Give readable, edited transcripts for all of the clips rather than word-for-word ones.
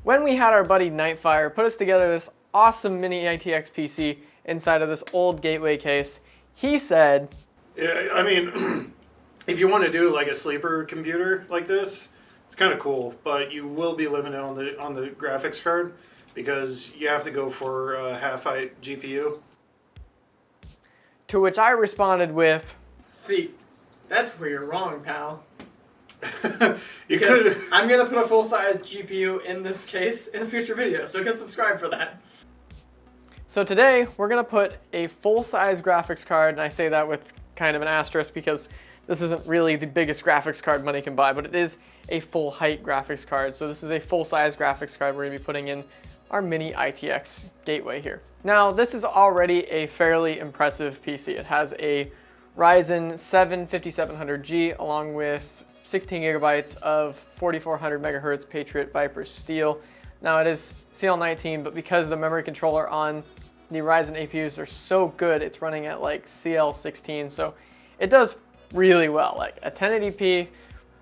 When we had our buddy Nightfire put us together this awesome mini ITX PC inside of this old Gateway case, he said, yeah, I mean, if you want to do like a sleeper computer like this, it's kind of cool, but you will be limited on the graphics card because you have to go for a half-height GPU. To which I responded with, see, that's where you're wrong, pal. You could. I'm gonna put a full-size GPU in this case in a future video, so you can subscribe for that. So today we're gonna put a full-size graphics card, and I say that with kind of an asterisk because this isn't really the biggest graphics card money can buy, but it is a full-height graphics card. So this is a full-size graphics card we're gonna be putting in our mini ITX Gateway here. Now this is already a fairly impressive PC. It has a Ryzen 7 5700G along with 16 gigabytes of 4400 megahertz Patriot Viper steel. Now it is CL19, but because the memory controller on the Ryzen APUs are so good, it's running at like CL16, so it does really well. Like at 1080p,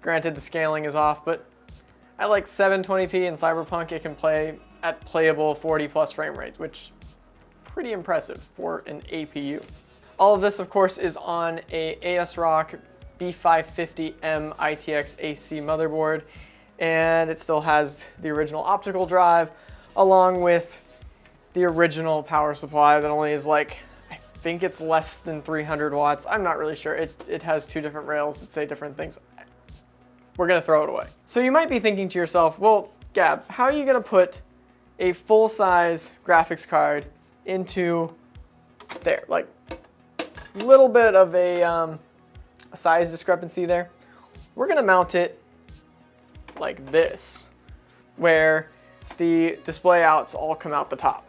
granted the scaling is off, but at like 720p in Cyberpunk, it can play at playable 40 plus frame rates, which is pretty impressive for an APU. All of this, of course, is on a asrock B550M ITX AC motherboard, and it still has the original optical drive along with the original power supply that only is like, I think it's less than 300 watts. I'm not really sure. It has two different rails that say different things. We're gonna throw it away. So you might be thinking to yourself, well, Gab, how are you gonna put a full-size graphics card into there? Like, little bit of a size discrepancy there. We're gonna mount it like this, where the display outs all come out the top.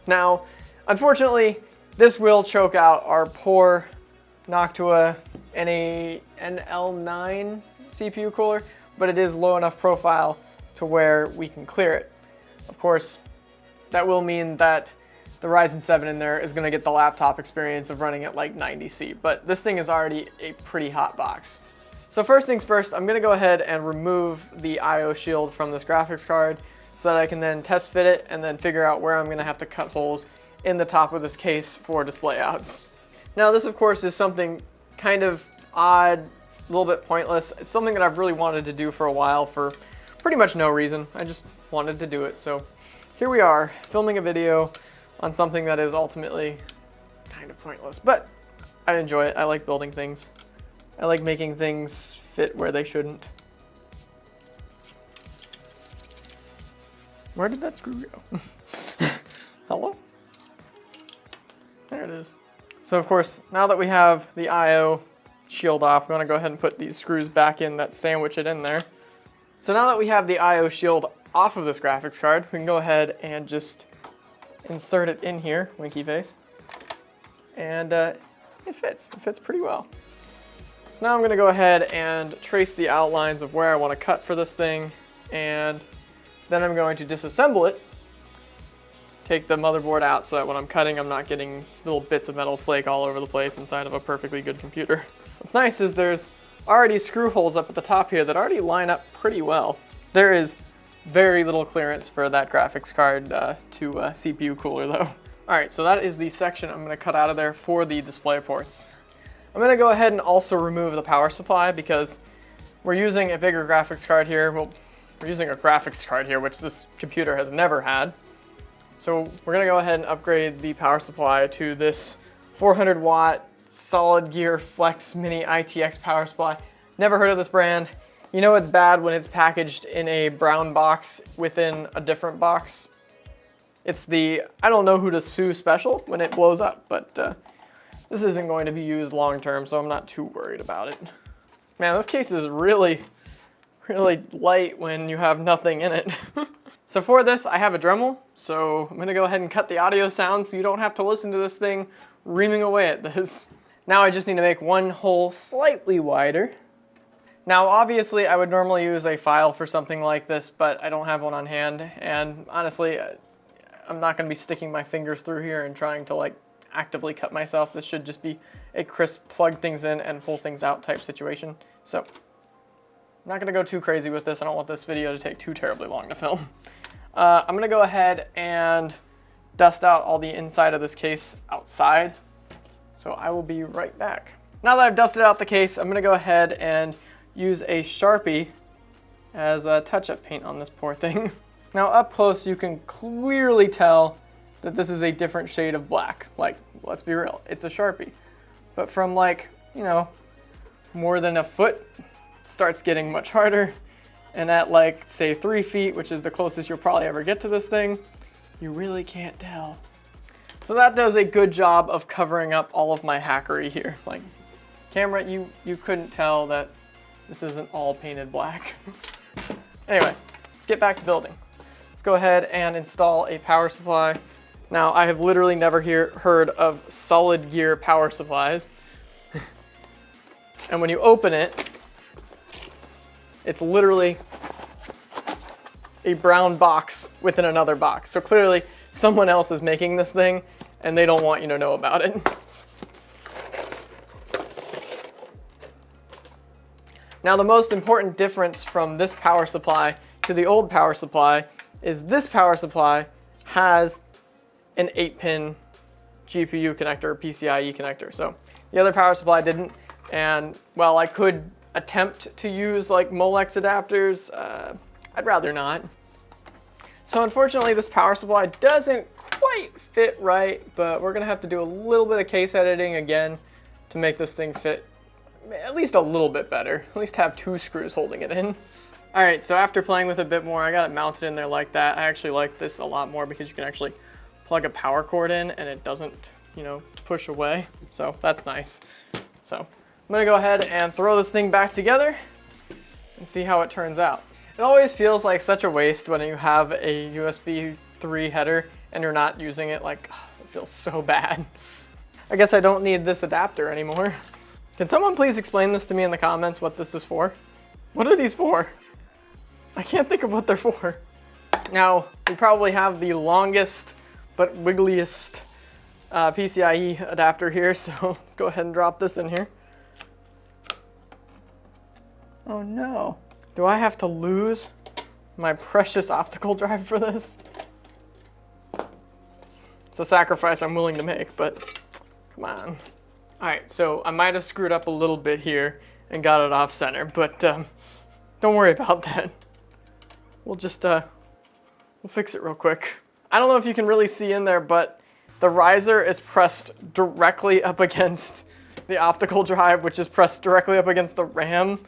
Now, unfortunately, this will choke out our poor Noctua NL9 CPU cooler, but it is low enough profile to where we can clear it. Of course, that will mean that the Ryzen 7 in there is going to get the laptop experience of running at like 90C, but this thing is already a pretty hot box. So first things first, I'm going to go ahead and remove the IO shield from this graphics card so that I can then test fit it and then figure out where I'm going to have to cut holes in the top of this case for display outs. Now this of course is something kind of odd, a little bit pointless. It's something that I've really wanted to do for a while for pretty much no reason. I just wanted to do it. So here we are filming a video on something that is ultimately kind of pointless, but I enjoy it. I like building things. I like making things fit where they shouldn't. Where did that screw go? Hello? There it is. So of course, now that we have the IO shield off, we're gonna go ahead and put these screws back in that sandwich it in there. So now that we have the IO shield off of this graphics card, we can go ahead and just insert it in here, winky face, and it fits pretty well. So now I'm gonna go ahead and trace the outlines of where I wanna cut for this thing, and then I'm going to disassemble it, take the motherboard out so that when I'm cutting, I'm not getting little bits of metal flake all over the place inside of a perfectly good computer. What's nice is there's already screw holes up at the top here that already line up pretty well. There is very little clearance for that graphics card to CPU cooler though. All right, so that is the section I'm gonna cut out of there for the display ports. I'm gonna go ahead and also remove the power supply because we're using a bigger graphics card here. Well, we're using a graphics card here, which this computer has never had. So we're gonna go ahead and upgrade the power supply to this 400 watt solid gear flex mini ITX power supply. Never heard of this brand. You know it's bad when it's packaged in a brown box within a different box. It's the I don't know who to sue special when it blows up, but this isn't going to be used long term, so I'm not too worried about it. Man, this case is really light when you have nothing in it. So for this, I have a Dremel, so I'm gonna go ahead and cut the audio sound so you don't have to listen to this thing reaming away at this. Now I just need to make one hole slightly wider. Now obviously I would normally use a file for something like this, but I don't have one on hand, and honestly, I'm not gonna be sticking my fingers through here and trying to like actively cut myself. This should just be a crisp plug things in and pull things out type situation. So I'm not gonna go too crazy with this. I don't want this video to take too terribly long to film. I'm gonna go ahead and dust out all the inside of this case outside. So I will be right back. Now that I've dusted out the case, I'm gonna go ahead and use a Sharpie as a touch-up paint on this poor thing. Now up close, you can clearly tell that this is a different shade of black. Like, let's be real, it's a Sharpie. But from like, you know, more than a foot, it starts getting much harder. And at like, say 3 feet, which is the closest you'll probably ever get to this thing, you really can't tell. So that does a good job of covering up all of my hackery here. Like, camera, you couldn't tell that this isn't all painted black. Anyway, let's get back to building. Let's go ahead and install a power supply. Now, I have literally never heard of solid gear power supplies. And when you open it, it's literally a brown box within another box. So clearly, someone else is making this thing, and they don't want you to know about it. Now, the most important difference from this power supply to the old power supply is this power supply has an 8-pin GPU connector, or PCIe connector. So the other power supply didn't, and while I could attempt to use like Molex adapters, I'd rather not. So unfortunately, this power supply doesn't quite fit right, but we're gonna have to do a little bit of case editing again to make this thing fit at least a little bit better. At least have 2 screws holding it in. All right, so after playing with it a bit more, I got it mounted in there like that. I actually like this a lot more because you can actually plug a power cord in and it doesn't, you know, push away. So that's nice. So I'm gonna go ahead and throw this thing back together and see how it turns out. It always feels like such a waste when you have a USB 3 header and you're not using it. Like, it feels so bad. I guess I don't need this adapter anymore. Can someone please explain this to me in the comments what this is for? What are these for? I can't think of what they're for. Now, we probably have the longest but wiggliest PCIe adapter here, so let's go ahead and drop this in here. Oh no. Do I have to lose my precious optical drive for this? It's a sacrifice I'm willing to make, but come on. All right, so I might have screwed up a little bit here and got it off center, but don't worry about that. We'll just, we'll fix it real quick. I don't know if you can really see in there, but the riser is pressed directly up against the optical drive, which is pressed directly up against the RAM,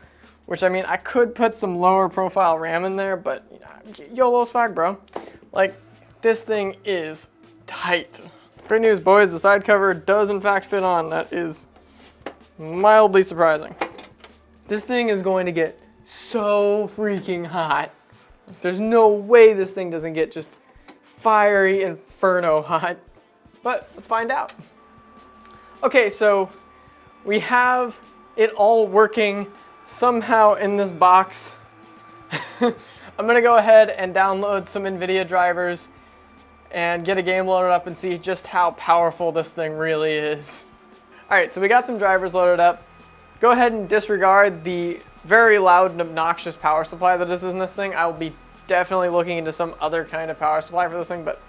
which, I mean, I could put some lower profile RAM in there, but you know, YOLO swag, bro. Like, this thing is tight. Great news, boys, the side cover does in fact fit on. That is mildly surprising. This thing is going to get so freaking hot. There's no way this thing doesn't get just fiery inferno hot, but let's find out. Okay, so we have it all working somehow in this box. I'm gonna go ahead and download some NVIDIA drivers and get a game loaded up and see just how powerful this thing really is. All right, so we got some drivers loaded up. Go ahead and disregard the very loud and obnoxious power supply that is in this thing. I will be definitely looking into some other kind of power supply for this thing, but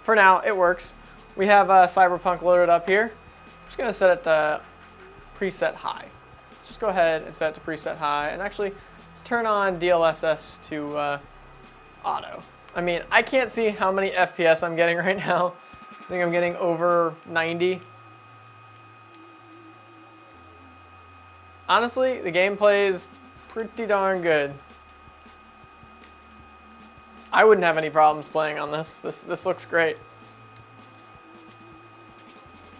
for now, it works. We have Cyberpunk loaded up here. I'm just gonna set it to preset high. Just go ahead and set it to preset high, and actually, let's turn on DLSS to auto. I mean, I can't see how many FPS I'm getting right now. I think I'm getting over 90. Honestly, the gameplay is pretty darn good. I wouldn't have any problems playing on this. This looks great.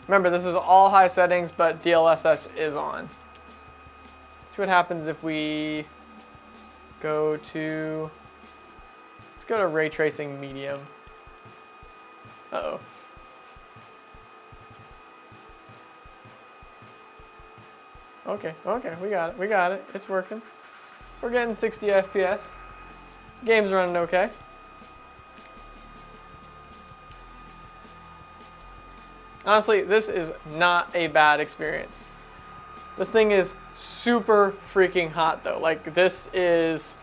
Remember, this is all high settings, but DLSS is on. Let's see what happens if we go to... Let's go to ray tracing medium. Uh-oh. Okay, we got it. It's working. We're getting 60 FPS. Game's running okay. Honestly, this is not a bad experience. This thing is super freaking hot though. Like, this is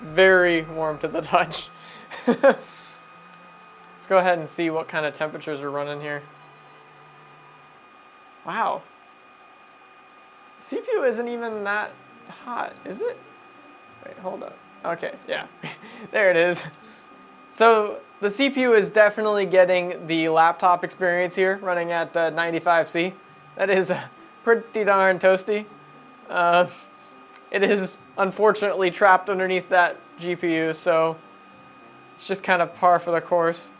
very warm to the touch. Let's go ahead and see what kind of temperatures we're running here. Wow. CPU isn't even that hot, is it? Wait, hold up. Okay, yeah. There it is. So the CPU is definitely getting the laptop experience here, running at 95C. That is pretty darn toasty. It is unfortunately trapped underneath that GPU, so it's just kind of par for the course.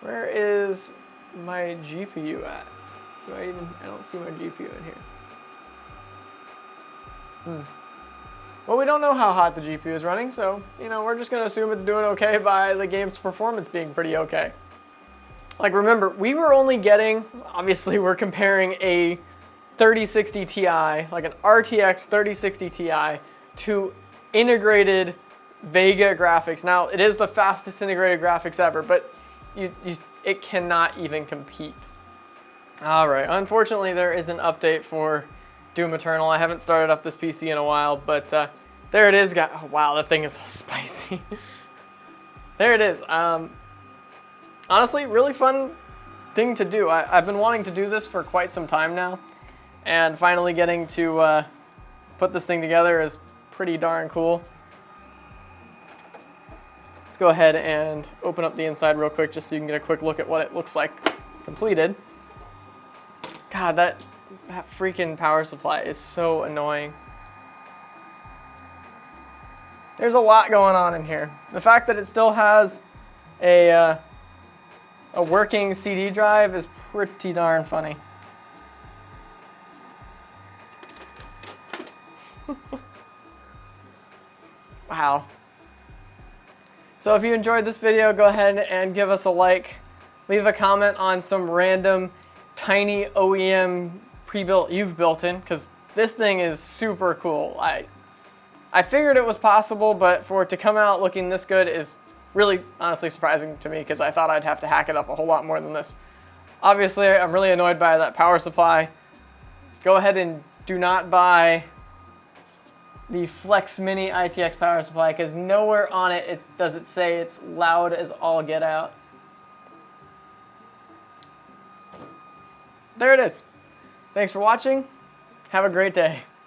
Where is my GPU at? I don't see my GPU in here. Well, we don't know how hot the GPU is running, so, you know, we're just going to assume it's doing okay by the game's performance being pretty okay. Like, remember, we were only getting, obviously we're comparing a 3060 Ti, like an RTX 3060 Ti, to integrated Vega graphics. Now, it is the fastest integrated graphics ever, but it cannot even compete. All right, unfortunately, there is an update for Doom Eternal. I haven't started up this PC in a while, but there it is. Oh, wow, that thing is spicy. There it is. Honestly, really fun thing to do. I've been wanting to do this for quite some time now, and finally getting to put this thing together is pretty darn cool. Let's go ahead and open up the inside real quick just so you can get a quick look at what it looks like completed. God, that freaking power supply is so annoying. There's a lot going on in here. The fact that it still has a working CD drive is pretty darn funny. Wow. So if you enjoyed this video, go ahead and give us a like. Leave a comment on some random tiny OEM pre-built you've built in, because this thing is super cool. I figured it was possible, but for it to come out looking this good is really honestly surprising to me, because I thought I'd have to hack it up a whole lot more than this. Obviously, I'm really annoyed by that power supply. Go ahead and do not buy the Flex Mini ITX power supply, because nowhere on it does it say it's loud as all get out. There it is. Thanks for watching. Have a great day.